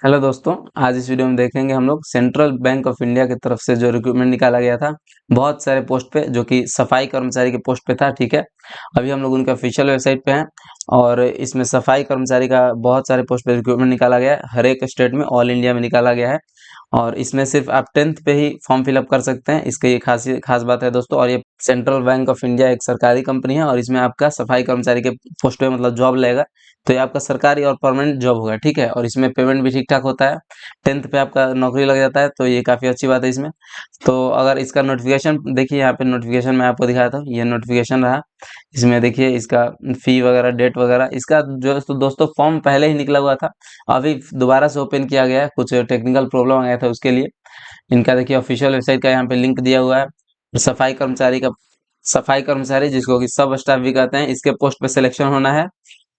Hello दोस्तों, आज इस वीडियो में देखेंगे हम लोग सेंट्रल बैंक ऑफ इंडिया की तरफ से जो रिक्रूटमेंट निकाला गया था बहुत सारे पोस्ट पे, जो कि सफाई कर्मचारी के पोस्ट पे था। ठीक है, अभी हम लोग उनके ऑफिशियल वेबसाइट पे हैं और इसमें सफाई कर्मचारी का बहुत सारे पोस्ट पे रिक्रूटमेंट निकाला गया है। हर एक स्टेट में, ऑल इंडिया में निकाला गया है और इसमें सिर्फ आप 10th पे ही फॉर्म फिलअप कर सकते हैं। इसकी ये खास बात है दोस्तों। और ये सेंट्रल बैंक ऑफ इंडिया एक सरकारी कंपनी है और इसमें आपका सफाई कर्मचारी के पोस्ट पे मतलब जॉब लगेगा, तो ये आपका सरकारी और परमानेंट जॉब होगा। ठीक है, और इसमें पेमेंट भी ठीक ठाक होता है। 10th पे आपका नौकरी लग जाता है, तो ये काफ़ी अच्छी बात है इसमें। तो अगर इसका नोटिफिकेशन देखिए, यहाँ पे नोटिफिकेशन मैं आपको दिखाया था, ये नोटिफिकेशन रहा। इसमें देखिए इसका फी वगैरह, डेट वगैरह, इसका जो तो दोस्तों फॉर्म पहले ही निकला हुआ था, अभी दोबारा से ओपन किया गया है। कुछ टेक्निकल प्रॉब्लम आ गया था, उसके लिए इनका देखिए ऑफिशियल वेबसाइट का यहाँ पे लिंक दिया हुआ है। सफाई कर्मचारी जिसको कि सब स्टाफ भी कहते हैं, इसके पोस्ट पे सिलेक्शन होना है।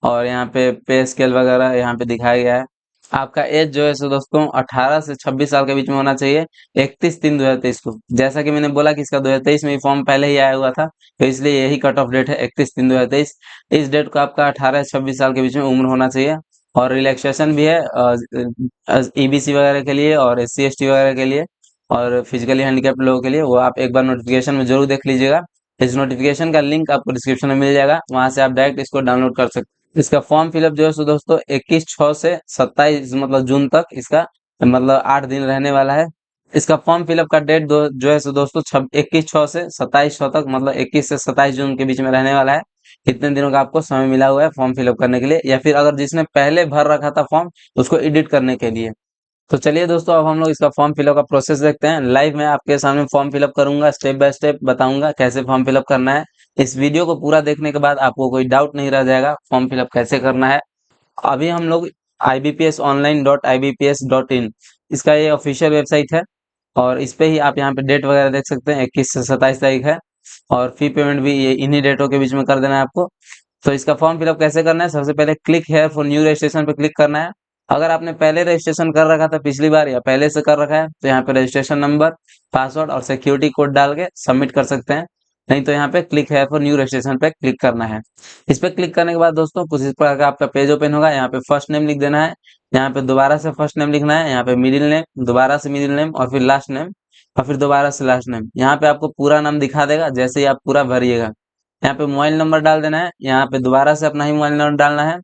और यहाँ पे पे स्केल वगैरह यहाँ पे दिखाया गया है। आपका एज जो है सो दोस्तों 18 से 26 साल के बीच में होना चाहिए, 31/3/2023 को। जैसा कि मैंने बोला कि इसका 2023 में फॉर्म पहले ही आया हुआ था, तो इसलिए यही कट ऑफ डेट है 31/3/2023। इस डेट को आपका 18 से 26 साल के बीच में उम्र होना चाहिए। और रिलैक्सेशन भी है ईबीसी वगैरह के लिए और SC ST वगैरह के लिए और फिजिकली हैंडिकैप्ड लोगों के लिए। वो आप एक बार नोटिफिकेशन में जरूर देख लीजिएगा। इस नोटिफिकेशन का लिंक आपको डिस्क्रिप्शन में मिल जाएगा, वहां से आप डायरेक्ट इसको डाउनलोड कर सकते हैं। इसका फॉर्म फिलअप जो है सो दोस्तों 21/6 से 27 मतलब जून तक इसका मतलब 8 दिन रहने वाला है। इसका फॉर्म फिलअप का डेट जो है सो दोस्तों 21/6 से 27/6 तक, मतलब 21 से 27 जून के बीच में रहने वाला है। इतने दिनों का आपको समय मिला हुआ है फॉर्म फिलअप करने के लिए, या फिर अगर जिसने पहले भर रखा था फॉर्म, उसको एडिट करने के लिए। तो चलिए दोस्तों, अब हम लोग इसका फॉर्म फिलअप का प्रोसेस देखते हैं। लाइव मैं आपके सामने फॉर्म फिलअप करूंगा, स्टेप बाय स्टेप बताऊंगा कैसे फॉर्म फिलअप करना है। इस वीडियो को पूरा देखने के बाद आपको कोई डाउट नहीं रह जाएगा फॉर्म फिलअप कैसे करना है। अभी हम लोग ibpsonline.ibps.in, इसका ये ऑफिशियल वेबसाइट है और इस पे ही आप यहाँ पे डेट वगैरह देख सकते हैं, 21 से 27 तारीख है। और फी पेमेंट भी ये इन्हीं डेटों के बीच में कर देना है आपको। तो इसका फॉर्म फिलअप कैसे करना है, सबसे पहले click here for new registration पे क्लिक करना है। अगर आपने पहले रजिस्ट्रेशन कर रखा था पिछली बार या पहले से कर रखा है, तो यहाँ पे रजिस्ट्रेशन नंबर, पासवर्ड और सिक्योरिटी कोड डाल के सबमिट कर सकते हैं। नहीं तो यहाँ पे click here for new registration पे क्लिक करना है। इस पे क्लिक करने के बाद दोस्तों कुछ इस प्रकार का आपका पेज ओपन होगा। यहाँ पे फर्स्ट नेम लिख देना है, यहाँ पे दोबारा से फर्स्ट नेम लिखना है, यहाँ पे मिडिल नेम, दोबारा से मिडिल नेम और फिर लास्ट नेम और फिर दोबारा से लास्ट नेम। यहाँ पे आपको पूरा नाम दिखा देगा जैसे ही आप पूरा भरिएगा। यहाँ पे मोबाइल नंबर डाल देना है, यहाँ पे दोबारा से अपना ही मोबाइल नंबर डालना है।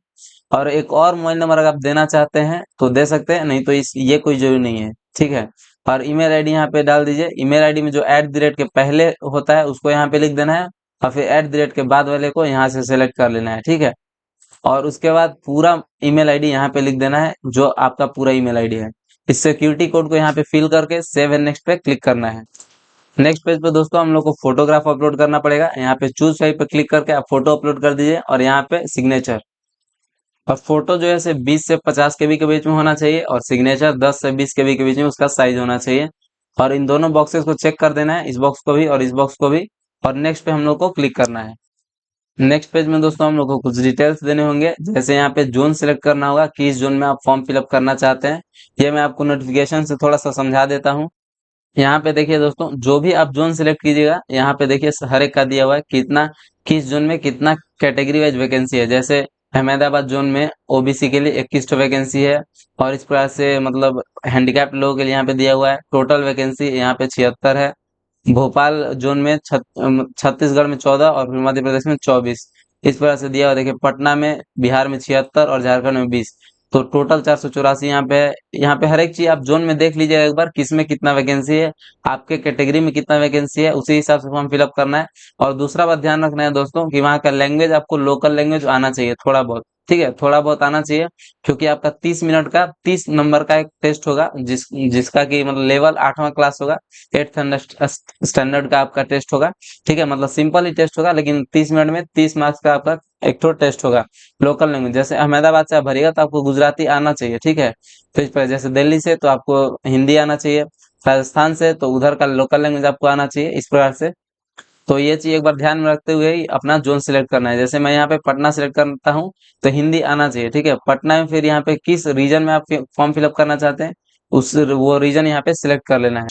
और एक और मोबाइल नंबर अगर आप देना चाहते हैं तो दे सकते हैं, नहीं तो इस ये कोई जरूरी नहीं है। ठीक है, और ईमेल आईडी यहाँ पे डाल दीजिए। ईमेल आईडी में जो @ के पहले होता है उसको यहाँ पे लिख देना है और फिर @ के बाद वाले को यहाँ से सेलेक्ट कर लेना है। ठीक है, और उसके बाद पूरा ईमेल आईडी यहाँ पे लिख देना है जो आपका पूरा ईमेल आईडी है। इस सिक्योरिटी कोड को यहाँ पे फिल करके सेव एंड नेक्स्ट पे क्लिक करना है। नेक्स्ट पेज पे दोस्तों हम लोग को फोटोग्राफ अपलोड करना पड़ेगा। यहाँ पे चूज फाइल पे क्लिक करके आप फोटो अपलोड कर दीजिए और यहाँ पे सिग्नेचर। और फोटो जो है से 20 से 50 केबी के बीच में होना चाहिए और सिग्नेचर 10 से 20 केबी के बीच में उसका साइज होना चाहिए। और इन दोनों बॉक्सेस को चेक कर देना है, इस बॉक्स को भी और इस बॉक्स को भी। और नेक्स्ट पे हम लोग को क्लिक करना है। नेक्स्ट पेज में दोस्तों हम लोग को कुछ डिटेल्स देने होंगे, जैसे यहाँ पे जोन सिलेक्ट करना होगा, किस जोन में आप फॉर्म फिलअप करना चाहते हैं। ये मैं आपको नोटिफिकेशन से थोड़ा सा समझा देता हूँ। यहाँ पे देखिए दोस्तों, जो भी आप जोन सिलेक्ट कीजिएगा, यहाँ पे देखिए हर एक का दिया हुआ है कितना, किस जोन में कितना कैटेगरी वाइज वैकेंसी है। जैसे अहमदाबाद जोन में OBC के लिए 21 वैकेंसी है और इस प्रकार से मतलब हैंडीकैप लोगों के लिए यहाँ पे दिया हुआ है टोटल वैकेंसी यहाँ पे 76 है। भोपाल जोन में छत्तीसगढ़ में 14 और फिर मध्य प्रदेश में 24, इस प्रकार से दिया हुआ। देखिए पटना में, बिहार में 76 और झारखंड में 20, तो टोटल 484 यहाँ पे है। यहाँ पे हर एक चीज आप जोन में देख लीजिएगा एक बार, किस में कितना वैकेंसी है, आपके कैटेगरी में कितना वैकेंसी है, उसी हिसाब से फॉर्म फिलअप करना है। और दूसरा बात ध्यान रखना है दोस्तों कि वहाँ का लैंग्वेज आपको लोकल लैंग्वेज आना चाहिए थोड़ा बहुत। ठीक है, थोड़ा बहुत आना चाहिए, क्योंकि आपका 30 मिनट का 30 नंबर का एक टेस्ट होगा, जिसका कि मतलब लेवल 8वां क्लास होगा, 8th स्टैंडर्ड का आपका टेस्ट होगा। ठीक है, मतलब सिंपल ही टेस्ट होगा, लेकिन 30 मिनट में 30 मार्क्स का आपका एक तो टेस्ट होगा लोकल लैंग्वेज। जैसे अहमदाबाद से आप भरिएगा तो आपको गुजराती आना चाहिए। ठीक है, तो इस पर जैसे दिल्ली से तो आपको हिंदी आना चाहिए, राजस्थान से तो उधर का लोकल लैंग्वेज आपको आना चाहिए, इस प्रकार से। तो ये चीज एक बार ध्यान में रखते हुए ही अपना जोन सिलेक्ट करना है। जैसे मैं यहाँ पे पटना सिलेक्ट करता हूँ, तो हिंदी आना चाहिए। ठीक है, पटना में फिर यहाँ पे किस रीजन में आप फॉर्म फिलअप करना चाहते हैं, उस वो रीजन यहाँ पे सिलेक्ट कर लेना है।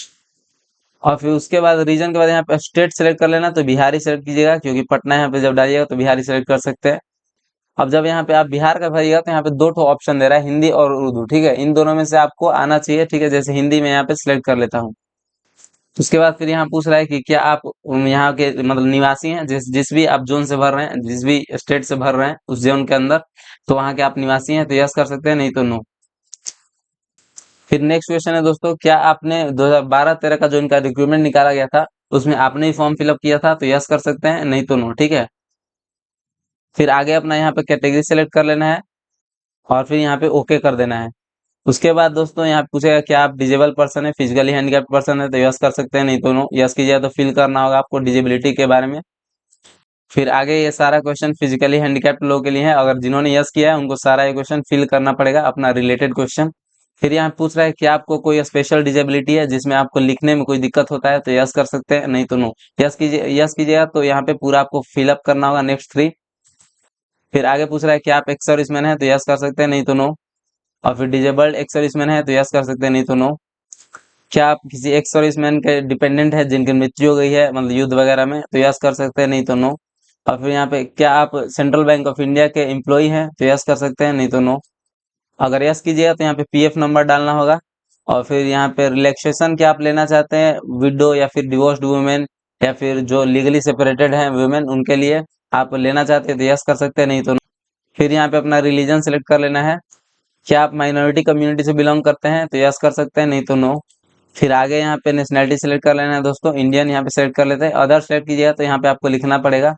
और फिर उसके बाद रीजन के बाद यहाँ पे स्टेट सेलेक्ट कर लेना, तो बिहारी सेलेक्ट कीजिएगा, क्योंकि पटना यहाँ पे जब डालिएगा तो बिहारी सेलेक्ट कर सकते हैं। अब जब यहाँ पे आप बिहार का भरिएगा तो यहाँ पे दो ठो ऑप्शन दे रहा है, हिंदी और उर्दू, ठीक है। इन दोनों में से आपको आना चाहिए, ठीक है। जैसे हिंदी में यहाँ पे सिलेक्ट कर लेता हूँ। उसके बाद फिर यहाँ पूछ रहा है कि क्या आप यहाँ के मतलब निवासी हैं, जिस जिस भी आप जोन से भर रहे हैं, जिस भी स्टेट से भर रहे हैं उस जोन के अंदर, तो वहाँ के आप निवासी हैं तो यस कर सकते हैं, नहीं तो नो। फिर नेक्स्ट क्वेश्चन है दोस्तों, क्या आपने 2012-13 का जो इनका रिक्रूटमेंट निकाला गया था उसमें आपने ही फॉर्म फिलअप किया था, तो यस कर सकते हैं, नहीं तो नो, ठीक है। फिर आगे अपना यहाँ पे कैटेगरी सेलेक्ट कर लेना है और फिर यहाँ पे ओके कर देना है। उसके बाद दोस्तों यहाँ पूछेगा क्या आप डिजेबल पर्सन है, फिजिकली हैंडिकैप्ड पर्सन है, तो यस कर सकते हैं, नहीं तो नो। यस कीजिए तो फिल करना होगा आपको डिजेबिलिटी के बारे में। फिर आगे ये सारा क्वेश्चन फिजिकली हैंडिकैप्ड लोगों के लिए है, अगर जिन्होंने यस किया है उनको सारा ये क्वेश्चन फिल करना पड़ेगा, अपना रिलेटेड क्वेश्चन। फिर यहाँ पूछ रहा है कि आपको कोई स्पेशल डिजेबिलिटी है जिसमें आपको लिखने में कोई दिक्कत होता है, तो यस कर सकते हैं, नहीं तो नो। यस कीजिएगा तो यहाँ पे पूरा आपको फिलअप करना होगा नेक्स्ट 3। फिर आगे पूछ रहा है कि आप एक्स सर्विसमैन है, तो यस कर सकते हैं, नहीं तो नो। और फिर डिजेबल्ड एक्स सर्विसमैन है, तो यस कर सकते हैं, नहीं तो नो। क्या आप किसी एक्स सर्विसमैन के डिपेंडेंट है जिनकी मृत्यु हो गई है मतलब युद्ध वगैरह में, तो यस कर सकते हैं, नहीं तो नो। और फिर यहाँ पे क्या आप सेंट्रल बैंक ऑफ इंडिया के एम्प्लॉई हैं, तो यस कर सकते हैं, नहीं तो नो। अगर यस कीजिएगा तो यहाँ पे पीएफ नंबर डालना होगा। और फिर यहाँ पे रिलैक्सेशन क्या आप लेना चाहते हैं, विडो या फिर डिवोर्स्ड वुमेन या फिर जो लीगली सेपरेटेड हैं वुमेन, उनके लिए आप लेना चाहते हैं तो यस कर सकते हैं, नहीं तो no। फिर यहाँ पे अपना रिलीजन सेलेक्ट कर लेना है। क्या आप माइनॉरिटी कम्युनिटी से बिलोंग करते हैं, तो यस कर सकते हैं, नहीं तो नो। फिर आगे यहाँ पे नेशनैलिटी सेलेक्ट कर लेना है दोस्तों, इंडियन यहाँ पे सेलेक्ट कर लेते हैं। अदर सेलेक्ट कीजिएगा तो यहाँ पे आपको लिखना पड़ेगा।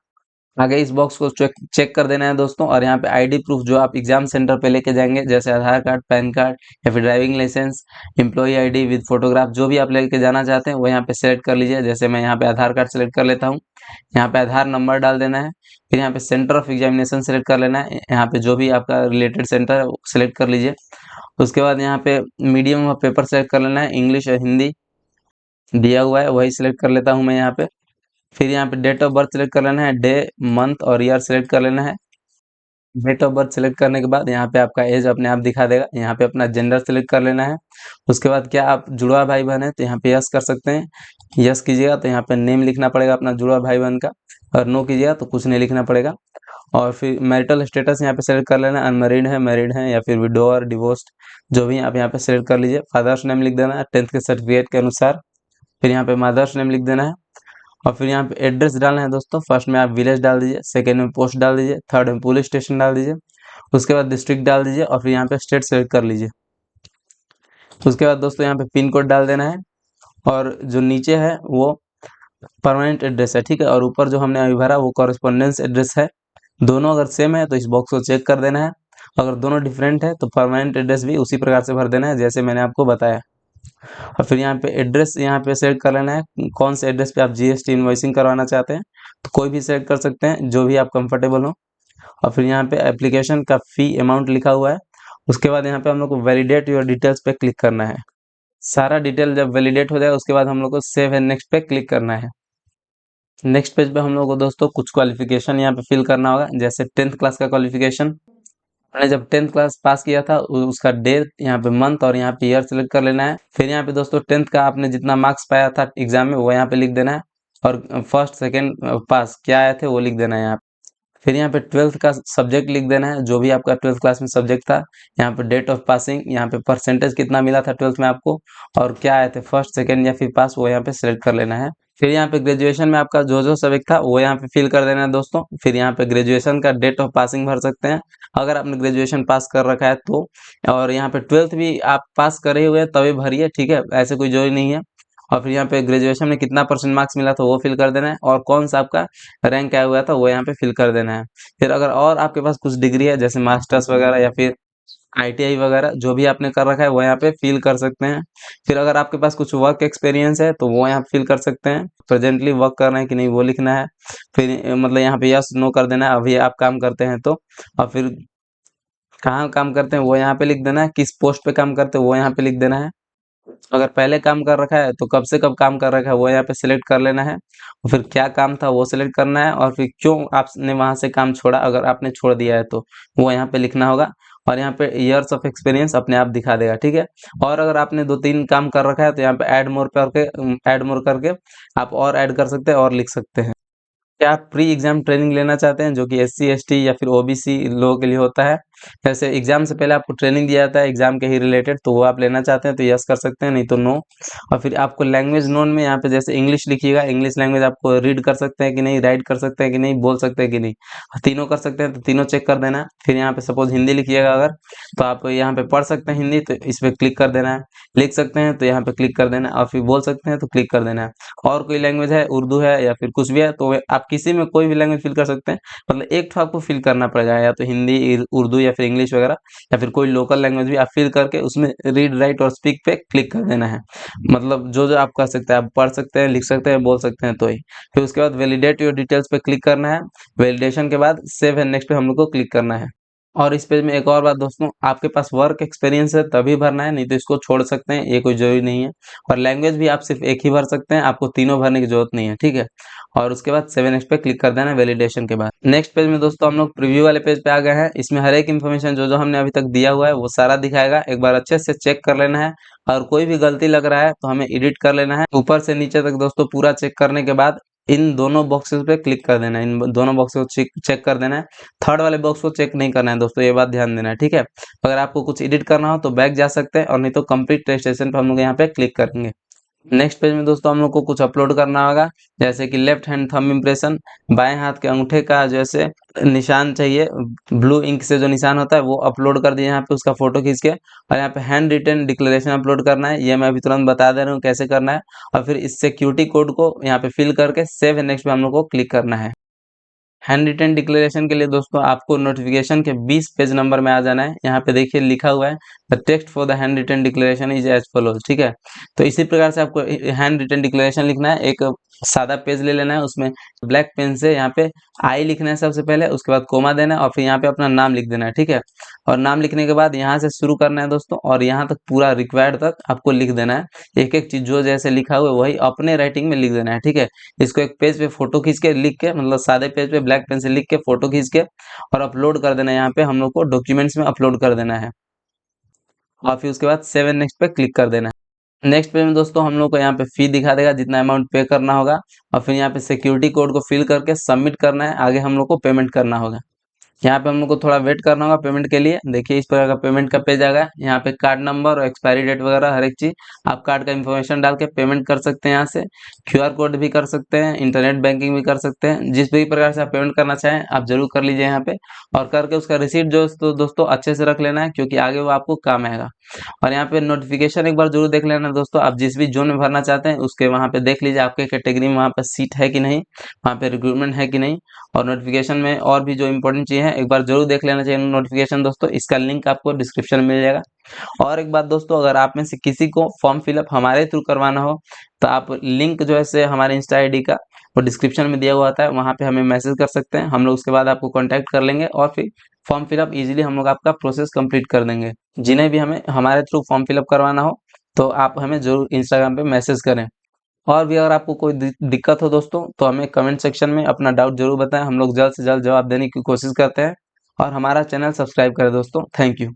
आगे इस बॉक्स को चेक चेक कर देना है दोस्तों। और यहाँ पे आईडी प्रूफ जो आप एग्जाम सेंटर पे लेके जाएंगे, जैसे आधार कार्ड, पैन कार्ड या फिर driving licence, employ ID with photograph, जो भी आप लेके जाना चाहते हैं वो यहाँ पे सेलेक्ट कर लीजिए। जैसे मैं यहाँ पे आधार कार्ड सेलेक्ट कर लेता हूँ। यहाँ पे आधार नंबर डाल देना है। फिर यहाँ पे सेंटर ऑफ एग्जामिनेशन सेलेक्ट कर लेना है, यहाँ पे जो भी आपका रिलेटेड सेंटर है वो सेलेक्ट कर लीजिए। उसके बाद यहाँ पे मीडियम ऑफ पेपर सेलेक्ट कर लेना है, इंग्लिश और हिंदी दिया हुआ है वही सिलेक्ट कर लेता हूँ मैं यहाँ पे। फिर यहाँ पे डेट ऑफ बर्थ सेलेक्ट कर लेना है, डे मंथ और ईयर सेलेक्ट कर लेना है। डेट ऑफ बर्थ सेलेक्ट करने के बाद यहाँ पे आपका एज अपने आप दिखा देगा, यहाँ पे अपना जेंडर सेलेक्ट कर लेना है। उसके बाद क्या आप जुड़वा भाई बहन है, तो यहाँ पे यस कर सकते हैं। यस कीजिएगा तो यहाँ पे नेम लिखना पड़ेगा अपना जुड़वा भाई बहन का, और नो कीजिएगा तो कुछ नहीं लिखना पड़ेगा। और फिर मैरिटल स्टेटस यहाँ पे सेलेक्ट कर लेना है, अनमैरिड है, मैरिड है या फिर विडोअर, डिवोर्स्ड, जो भी आप यहाँ पे सेलेक्ट कर लीजिए। फादर्स नेम लिख देना है 10th के सर्टिफिकेट के अनुसार। फिर यहाँ पे मदर्स नेम लिख देना है। और फिर यहाँ पे एड्रेस डालना है दोस्तों, फर्स्ट में आप विलेज डाल दीजिए, सेकंड में पोस्ट डाल दीजिए, थर्ड में पुलिस स्टेशन डाल दीजिए, उसके बाद डिस्ट्रिक्ट डाल दीजिए और फिर यहाँ पे स्टेट सेलेक्ट कर लीजिए। उसके बाद दोस्तों यहाँ पे पिन कोड डाल देना है। और जो नीचे है वो परमानेंट एड्रेस है, ठीक है। और ऊपर जो हमने अभी भरा वो कॉरेस्पॉन्डेंस एड्रेस है। दोनों अगर सेम है तो इस बॉक्स को चेक कर देना है, अगर दोनों डिफरेंट है तो परमानेंट एड्रेस भी उसी प्रकार से भर देना है जैसे मैंने आपको बताया। और फिर यहाँ पे एड्रेस यहाँ पे सेलेक्ट कर लेना है, कौन से एड्रेस पे आप जीएसटी इनवॉइसिंग करवाना चाहते हैं, तो कोई भी सेलेक्ट कर सकते हैं जो भी आप कंफर्टेबल हो। और फिर यहाँ पे एप्लीकेशन का फी अमाउंट लिखा हुआ है। उसके बाद यहाँ पे हम लोग को वैलिडेट योर डिटेल्स पे क्लिक करना है। सारा डिटेल जब वैलिडेट हो जाए उसके बाद हम लोग को सेव एंड नेक्स्ट पे क्लिक करना है। नेक्स्ट पेज पे हम लोग को दोस्तों कुछ क्वालिफिकेशन यहाँ पे फिल करना होगा, जैसे 10th क्लास का क्वालिफिकेशन। मैंने जब 10th क्लास पास किया था उसका डेट, यहाँ पे मंथ और यहाँ पे ईयर सेलेक्ट कर लेना है। फिर यहाँ पे दोस्तों 10th का आपने जितना मार्क्स पाया था एग्जाम में वो यहाँ पे लिख देना है। और फर्स्ट सेकंड पास क्या आए थे वो लिख देना है यहाँ पे। फिर यहाँ पे 12th का सब्जेक्ट लिख देना है, जो भी आपका 12th क्लास में सब्जेक्ट था। यहाँ पे डेट ऑफ पासिंग, यहाँ पे परसेंटेज कितना मिला था 12th में आपको, और क्या आए थे फर्स्ट सेकंड या फिर पास, वो यहाँ पे सिलेक्ट कर लेना है। फिर यहाँ पे ग्रेजुएशन में आपका जो जो सब्जेक्ट था वो यहाँ पे फिल कर देना है दोस्तों। फिर यहाँ पे ग्रेजुएशन का डेट ऑफ पासिंग भर सकते हैं अगर आपने ग्रेजुएशन पास कर रखा है तो। और यहाँ पे 12th भी आप पास करे हुए हैं तभी भरिए, ठीक है, ऐसे कोई जरूरी नहीं है। और फिर यहाँ पे ग्रेजुएशन में कितना परसेंट मार्क्स मिला था वो फिल कर देना है, और कौन सा आपका रैंक आया हुआ था वो यहाँ पे फिल कर देना है। फिर अगर और आपके पास कुछ डिग्री है जैसे मास्टर्स वगैरह या फिर आईटीआई वगैरह, जो भी आपने कर रखा है वो यहाँ पे फिल कर सकते हैं। फिर अगर आपके पास कुछ वर्क एक्सपीरियंस है तो वो यहाँ पे फिल कर सकते हैं, प्रेजेंटली वर्क कर रहे हैं कि नहीं वो लिखना है। फिर मतलब यहाँ पे यस नो कर देना है, अभी आप काम करते हैं तो। और फिर कहाँ काम करते हैं वो यहाँ पे लिख देना है, किस पोस्ट पे काम करते हैं वो यहाँ पे लिख देना है। अगर पहले काम कर रखा है तो कब से कब काम कर रखा है वो यहाँ पे सिलेक्ट कर लेना है। और फिर क्या काम था वो सिलेक्ट करना है, और फिर क्यों आपने वहां से काम छोड़ा, अगर आपने छोड़ दिया है तो वो यहाँ पे लिखना होगा। और यहाँ पे ईयर्स ऑफ एक्सपीरियंस अपने आप दिखा देगा, ठीक है। और अगर आपने 2-3 काम कर रखा है तो यहाँ पे ऐड मोर करके आप और ऐड कर सकते हैं और लिख सकते हैं। क्या आप प्री एग्जाम ट्रेनिंग लेना चाहते हैं जो कि एससी एसटी या फिर ओबीसी लोगों के लिए होता है? जैसे एग्जाम से पहले आपको ट्रेनिंग दिया जाता है एग्जाम के ही रिलेटेड, तो वो आप लेना चाहते हैं तो यस कर सकते हैं, नहीं तो नो। और फिर आपको लैंग्वेज नोन में यहाँ पे जैसे इंग्लिश लिखिएगा, इंग्लिश लैंग्वेज आपको रीड कर सकते हैं कि नहीं, राइट कर सकते हैं कि नहीं, बोल सकते हैं कि नहीं, तीनों कर सकते हैं तो तीनों चेक कर देना है। फिर यहाँ पे सपोज हिंदी लिखिएगा अगर, तो आप यहाँ पे पढ़ सकते हैं हिंदी, तो इस पे क्लिक कर देना है। लिख सकते हैं तो यहाँ पे क्लिक कर देना है, और फिर बोल सकते हैं तो क्लिक कर देना है। और कोई लैंग्वेज है, उर्दू है या फिर कुछ भी है, तो आप किसी में कोई भी लैंग्वेज फिल कर सकते हैं। मतलब एक ठो आपको फिल करना पड़ेगा, या तो हिंदी, उर्दू या फिर इंग्लिश वगैरह, या फिर कोई लोकल लैंग्वेज भी आप फिल करके उसमें रीड, राइट और स्पीक पे क्लिक कर देना है। मतलब जो जो आप कर सकते हैं, आप पढ़ सकते हैं, लिख सकते हैं, बोल सकते हैं, तो ही। फिर उसके बाद वैलिडेट योर डिटेल्स पे क्लिक करना है। वैलिडेशन के बाद सेव एंड नेक्स्ट पे हम लोग को क्लिक करना है। और इस पेज में एक और बात दोस्तों, आपके पास वर्क एक्सपीरियंस है तभी भरना है, नहीं तो इसको छोड़ सकते हैं, ये कोई ज़रूरी नहीं है। और लैंग्वेज भी आप सिर्फ एक ही भर सकते हैं, आपको तीनों भरने की ज़रूरत नहीं है, ठीक है। और उसके बाद 7 नेक्स्ट पे क्लिक कर देना है वैलिडेशन के बाद। नेक्स्ट पेज में दोस्तों हम लोग प्रीव्यू वाले पेज पे आ गए हैं। इसमें हर एक इन्फॉर्मेशन जो हमने अभी तक दिया हुआ है वो सारा दिखाएगा, एक बार अच्छे से चेक कर लेना है। और कोई भी गलती लग रहा है तो हमें एडिट कर लेना है। ऊपर से नीचे तक दोस्तों पूरा चेक करने के बाद इन दोनों बॉक्सेस पे क्लिक कर देना है, इन दोनों बॉक्स को चेक कर देना है। थर्ड वाले बॉक्स को चेक नहीं करना है दोस्तों, ये बात ध्यान देना है, ठीक है। अगर आपको कुछ एडिट करना हो तो बैक जा सकते हैं, और नहीं तो कंप्लीट रजिस्ट्रेशन पे हम लोग यहाँ पे क्लिक करेंगे। नेक्स्ट पेज में दोस्तों हम लोग को कुछ अपलोड करना होगा, जैसे कि लेफ्ट हैंड थंब इम्प्रेशन, बाएं हाथ के अंगूठे का जैसे निशान चाहिए, ब्लू इंक से जो निशान होता है वो अपलोड कर दिए यहाँ पे, उसका फोटो खींच के। और यहाँ पे हैंड रिटन डिक्लेरेशन अपलोड करना है, ये मैं अभी तुरंत बता दे रहा हूँ कैसे करना है। और फिर इस सिक्योरिटी कोड को यहाँ पे फिल करके सेव एंड नेक्स्ट पे हम लोग को क्लिक करना है। हैंड रिटन डिक्लेरेशन के लिए दोस्तों आपको नोटिफिकेशन के 20 पेज नंबर में आ जाना है। यहाँ पे देखिए लिखा हुआ है, the text for the handwritten declaration is as follows, ठीक है। तो इसी प्रकार से आपको हैंड रिटन डिक्लेरेशन लिखना है। एक सादा पेज ले लेना है, उसमें ब्लैक पेन से यहाँ पे आई लिखना है सबसे पहले, उसके बाद कोमा देना है, और फिर यहाँ पे अपना नाम लिख देना है, ठीक है। और नाम लिखने के बाद यहाँ से शुरू करना है दोस्तों, और यहाँ तक पूरा रिक्वायर्ड तक आपको लिख देना है। एक एक चीज जो जैसे लिखा हुआ है वही अपने राइटिंग में लिख देना है, ठीक है। इसको एक पेज पे फोटो खींच के लिख के, मतलब सादे पेज पे ब्लैक पेन से लिख के फोटो खींच के और अपलोड कर देना है। यहाँ पे हम लोग को डॉक्यूमेंट्स में अपलोड कर देना है, और फिर उसके बाद सेव एंड नेक्स्ट पे क्लिक कर देना है। नेक्स्ट पेज में दोस्तों हम लोग को यहाँ पे फी दिखा देगा, जितना अमाउंट पे करना होगा। और फिर यहाँ पे सिक्योरिटी कोड को फिल करके सबमिट करना है, आगे हम लोग को पेमेंट करना होगा। यहाँ पे हम लोग को थोड़ा वेट करना होगा पेमेंट के लिए। देखिए इस प्रकार का पेमेंट का पेज आ गया। यहाँ पे कार्ड नंबर और एक्सपायरी डेट वगैरह हर एक चीज आप कार्ड का इन्फॉर्मेशन डाल के पेमेंट कर सकते हैं। यहाँ से क्यूआर कोड भी कर सकते हैं, इंटरनेट बैंकिंग भी कर सकते हैं, जिस भी प्रकार से आप पेमेंट करना चाहें आप जरूर कर लीजिए यहाँ पे। और करके उसका रिसीप्ट जो दोस्तों अच्छे से रख लेना है, क्योंकि आगे वो आपको काम आएगा। और यहाँ पे नोटिफिकेशन एक बार जरूर देख लेना दोस्तों, आप जिस भी जोन में भरना चाहते हैं उसके वहाँ पे देख लीजिए आपके कैटेगरी में वहाँ पे सीट है कि नहीं, वहाँ पे रिक्रूटमेंट है कि नहीं। और नोटिफिकेशन में और भी जो इंपॉर्टेंट चीज़ है एक बार जरूर देख लेना चाहिए नोटिफिकेशन दोस्तों, इसका लिंक आपको डिस्क्रिप्शन में मिल जाएगा। और एक बात दोस्तों, अगर आप में से किसी को फॉर्म फिलअप हमारे थ्रू करवाना हो तो आप लिंक जो है से हमारे इंस्टा आईडी का वो डिस्क्रिप्शन में दिया हुआ आता है, वहाँ पे हमें मैसेज कर सकते हैं, हम लोग उसके बाद आपको कॉन्टैक्ट कर लेंगे, और फिर फॉर्म फिलअप इजीली हम लोग आपका प्रोसेस कंप्लीट कर देंगे। जिन्हें भी हमें हमारे थ्रू फॉर्म फिलअप करवाना हो तो आप हमें जरूर इंस्टाग्राम पे मैसेज करें। और भी अगर आपको कोई दिक्कत हो दोस्तों तो हमें कमेंट सेक्शन में अपना डाउट जरूर बताएं, हम लोग जल्द से जल्द जवाब देने की कोशिश करते हैं। और हमारा चैनल सब्सक्राइब करें दोस्तों। Thank you.